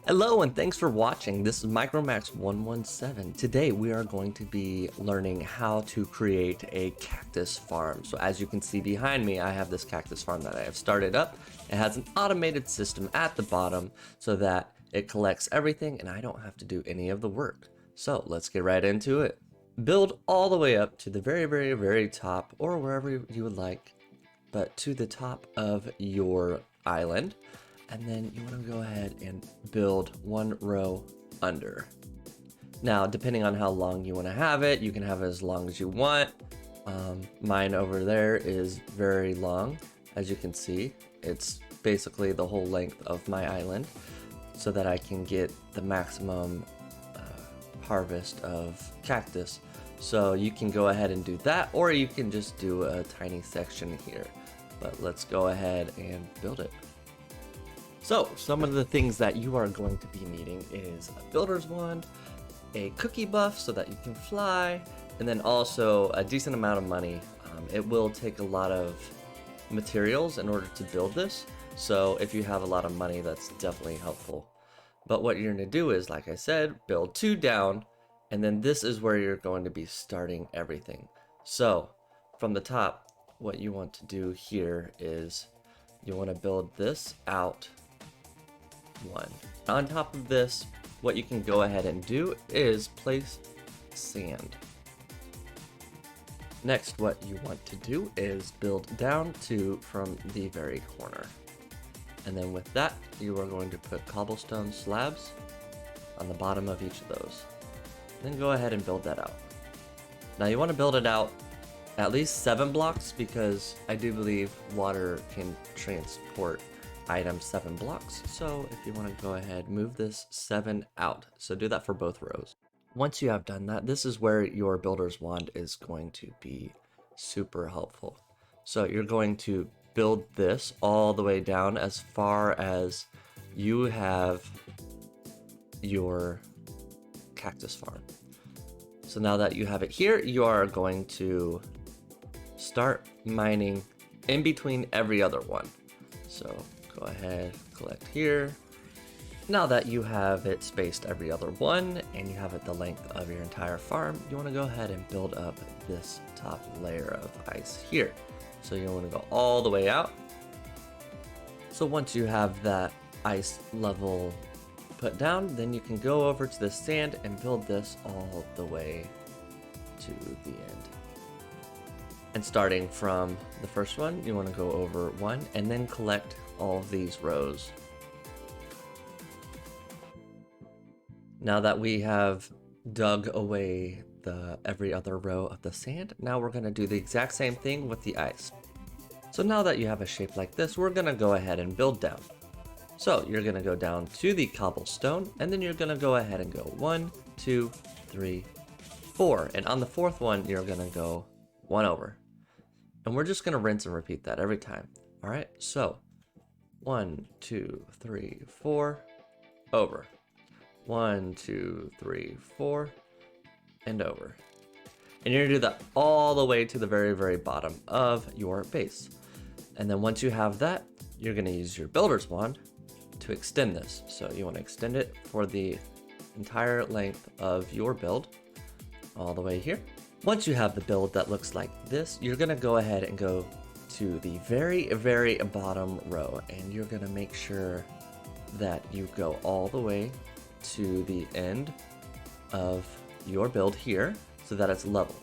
Hello and thanks for watching. This is Micromax117. Today we are going to be learning how to create a cactus farm. So as you can see behind me, I have this cactus farm that I have started up. It has an automated system at the bottom so that it collects everything and I don't have to do any of the work. So let's get right into it. Build all the way up to the very top, or wherever you would like, but to the top of your island. And then you want to go ahead and build one row under. Now, depending on how long you want to have it, you can have it as long as you want. Mine over there is very long. As you can see, it's basically the whole length of my island so that I can get the maximum harvest of cactus. So you can go ahead and do that, or you can just do a tiny section here. But let's go ahead and build it. So, some of the things that you are going to be needing is a builder's wand, a cookie buff so that you can fly, and then also a decent amount of money. It will take a lot of materials in order to build this, so if you have a lot of money, that's definitely helpful. But what you're going to do is, like I said, build 2 down, and then this is where you're going to be starting everything. So, from the top, what you want to do here is you want to build this out 1. On top of this, what you can go ahead and do is place sand. Next, what you want to do is build down 2 from the very corner. And then with that, you are going to put cobblestone slabs on the bottom of each of those. Then go ahead and build that out. Now you want to build it out at least 7 blocks because I do believe water can transport items 7 blocks. So if you want to go ahead, move this 7 out. So do that for both rows. Once you have done that, this is where your builder's wand is going to be super helpful. So you're going to build this all the way down as far as you have your cactus farm. So now that you have it here, you are going to start mining in between every other one. So go ahead, collect here. Now that you have it spaced every other one and you have it the length of your entire farm, you want to go ahead and build up this top layer of ice here. So you want to go all the way out. So once you have that ice level put down, then you can go over to the sand and build this all the way to the end. And starting from the first one, you want to go over 1 and then collect all of these rows. Now that we have dug away every other row of the sand, now we're going to do the exact same thing with the ice. So now that you have a shape like this, we're going to go ahead and build down. So you're going to go down to the cobblestone, and then you're going to go ahead and go 1, 2, 3, 4. And on the 4th one, you're going to go 1 over. And we're just going to rinse and repeat that every time. All right, so 1, 2, 3, 4, over. 1, 2, 3, 4, and over. And you're going to do that all the way to the very bottom of your base. And then once you have that, you're going to use your builder's wand to extend this. So you want to extend it for the entire length of your build, all the way here. Once you have the build that looks like this, you're going to go ahead and go to the very bottom row, and you're going to make sure that you go all the way to the end of your build here so that it's level.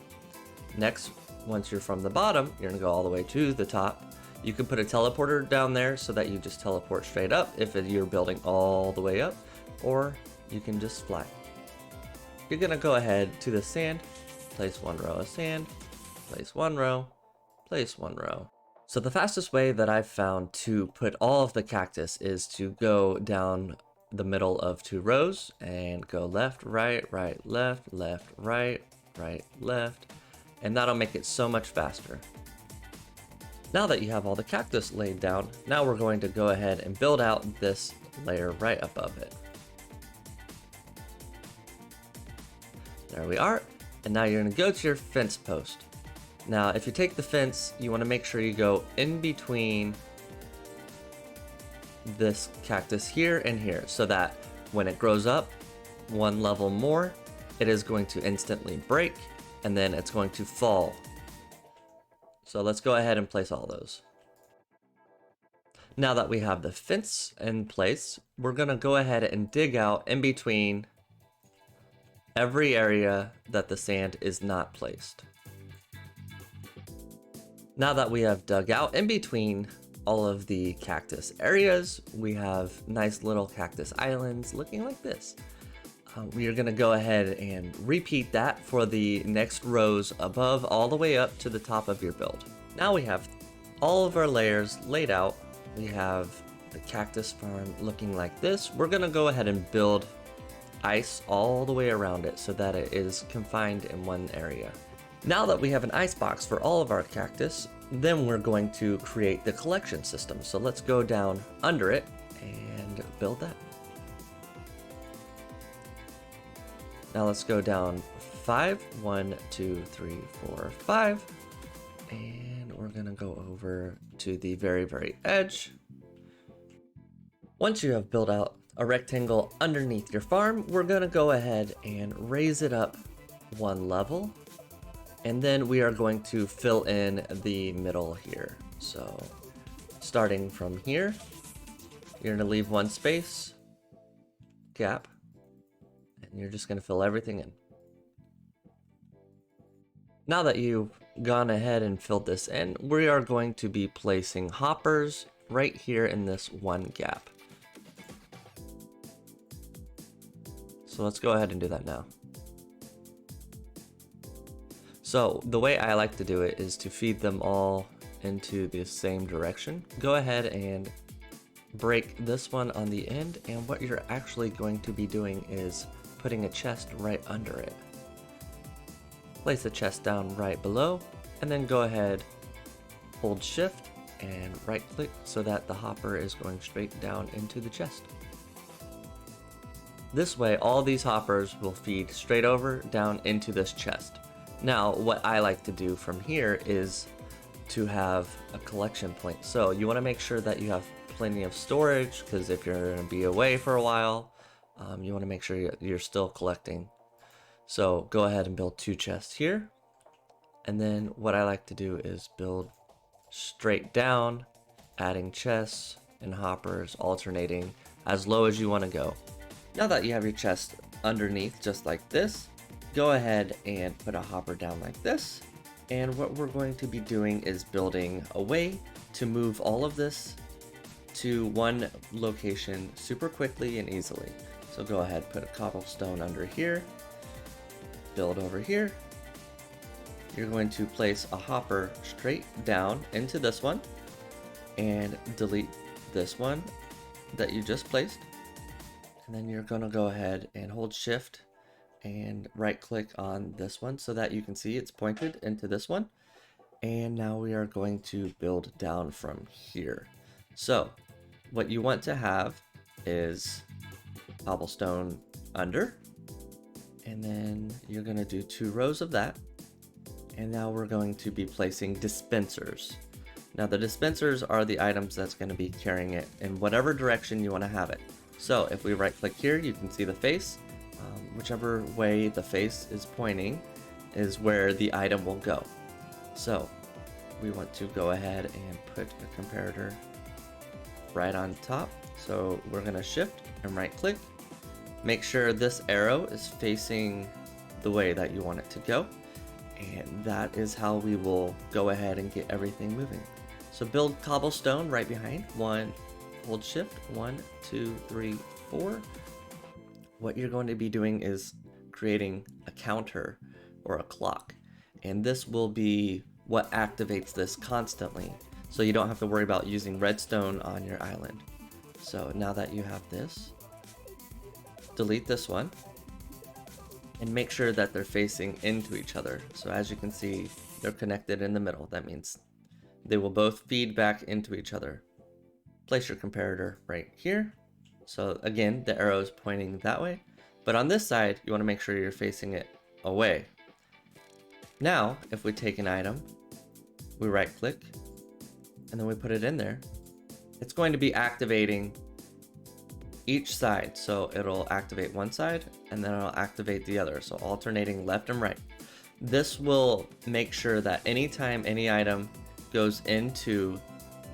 Next, once you're from the bottom, you're going to go all the way to the top. You can put a teleporter down there so that you just teleport straight up if you're building all the way up, or you can just fly. You're going to go ahead to the sand, place 1 row of sand, place 1 row, place 1 row. So the fastest way that I've found to put all of the cactus is to go down the middle of 2 rows and go left, right, left, right, left, and that'll make it so much faster. Now that you have all the cactus laid down, now we're going to go ahead and build out this layer right above it. There we are. And now you're going to go to your fence post. Now, if you take the fence, you want to make sure you go in between this cactus here and here so that When it grows up one level more, it is going to instantly break, and then it's going to fall. So let's go ahead and place all those. Now that we have the fence in place, we're gonna go ahead and dig out in between every area that the sand is not placed. Now that we have dug out in between all of the cactus areas, we have nice little cactus islands looking like this. We are gonna go ahead and repeat that for the next rows above all the way up to the top of your build. Now we have all of our layers laid out. We have the cactus farm looking like this. We're gonna go ahead and build ice all the way around it so that it is confined in one area. Now that we have an ice box for all of our cactus, then we're going to create the collection system. So let's go down under it and build that. Now let's go down 5, 1, 2, 3, 4, 5, and we're gonna go over to the very edge. Once you have built out a rectangle underneath your farm, we're gonna go ahead and raise it up one level, and then we are going to fill in the middle here. So starting from here, you're gonna leave one space, gap, and you're just gonna fill everything in. Now that you've gone ahead and filled this in, we are going to be placing hoppers right here in this one gap. So let's go ahead and do that now. So the way I like to do it is to feed them all into the same direction. Go ahead and break this one on the end, and what you're actually going to be doing is putting a chest right under it. Place the chest down right below, and then go ahead, hold shift and right click so that the hopper is going straight down into the chest. This way all these hoppers will feed straight over down into this chest. Now what I like to do from here is to have a collection point. So you want to make sure that you have plenty of storage, because if you're going to be away for a while, you want to make sure you're still collecting. So go ahead and build 2 chests here. And then what I like to do is build straight down, adding chests and hoppers, alternating as low as you want to go. Now that you have your chest underneath just like this, go ahead and put a hopper down like this. And what we're going to be doing is building a way to move all of this to one location super quickly and easily. So go ahead, put a cobblestone under here, build over here. You're going to place a hopper straight down into this one and delete this one that you just placed. And then you're going to go ahead and hold shift and right click on this one so that you can see it's pointed into this one. And now we are going to build down from here. So what you want to have is cobblestone under, and then you're going to do 2 rows of that. And now we're going to be placing dispensers. Now the dispensers are the items that's going to be carrying it in whatever direction you want to have it. So if we right click here, you can see the face. Whichever way the face is pointing is where the item will go. So we want to go ahead and put a comparator right on top. So we're going to shift and right click. Make sure this arrow is facing the way that you want it to go. And that is how we will go ahead and get everything moving. So build cobblestone right behind. 1, hold shift, 1, 2, 3, 4. What you're going to be doing is creating a counter or a clock. And this will be what activates this constantly. So you don't have to worry about using redstone on your island. So now that you have this, delete this one and make sure that they're facing into each other. So as you can see, they're connected in the middle. That means they will both feed back into each other. Place your comparator right here. So again, the arrow is pointing that way, but on this side, you want to make sure you're facing it away. Now, if we take an item, we right click, and then we put it in there, it's going to be activating each side. So it'll activate one side and then it'll activate the other. So alternating left and right. This will make sure that anytime any item goes into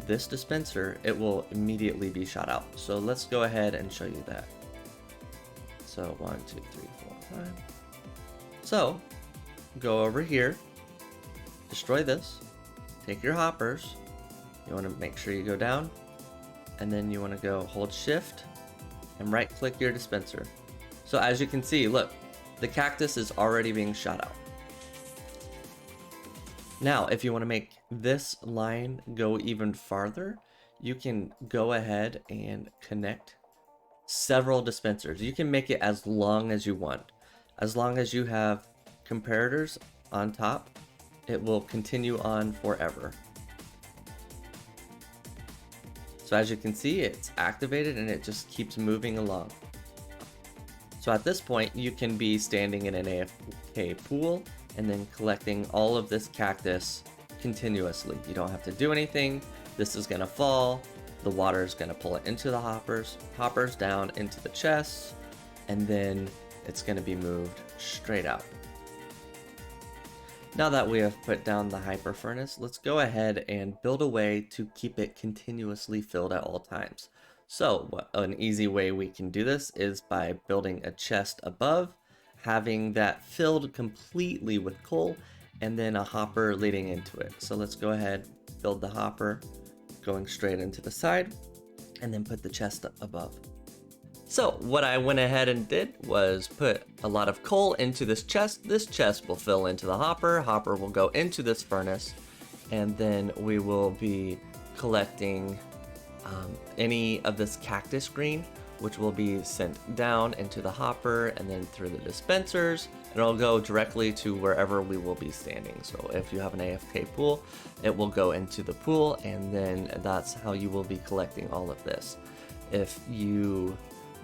this dispenser, it will immediately be shot out. So let's go ahead and show you that. So 1, 2, 3, 4, 5. So go over here, destroy this, take your hoppers. You want to make sure you go down, and then you want to go hold shift and right click your dispenser. So as you can see, look, the cactus is already being shot out. Now, if you want to make this line go even farther, you can go ahead and connect several dispensers. You can make it as long as you want. As long as you have comparators on top, it will continue on forever. So as you can see, it's activated and it just keeps moving along. So at this point, you can be standing in an AFK pool and then collecting all of this cactus continuously. You don't have to do anything. This is gonna fall. The water is gonna pull it into the hoppers down into the chests, and then it's gonna be moved straight out. Now that we have put down the hyper furnace, let's go ahead and build a way to keep it continuously filled at all times. So an easy way we can do this is by building a chest above, having that filled completely with coal, and then a hopper leading into it. So let's go ahead, build the hopper going straight into the side, and then put the chest above. So what I went ahead and did was put a lot of coal into this chest. This chest will fill into the hopper will go into this furnace, and then we will be collecting any of this cactus green, which will be sent down into the hopper and then through the dispensers, and it'll go directly to wherever we will be standing. So if you have an AFK pool, it will go into the pool, and then that's how you will be collecting all of this. If you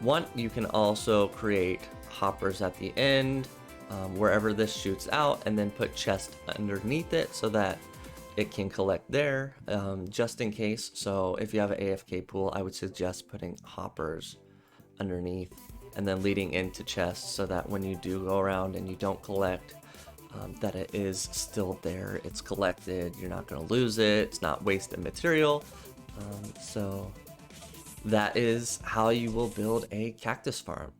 want, you can also create hoppers at the end, wherever this shoots out, and then put chests underneath it so that it can collect there, just in case. So if you have an AFK pool, I would suggest putting hoppers underneath and then leading into chests so that when you do go around and you don't collect, that it is still there, it's collected, you're not going to lose it, it's not wasted material. So that is how you will build a cactus farm.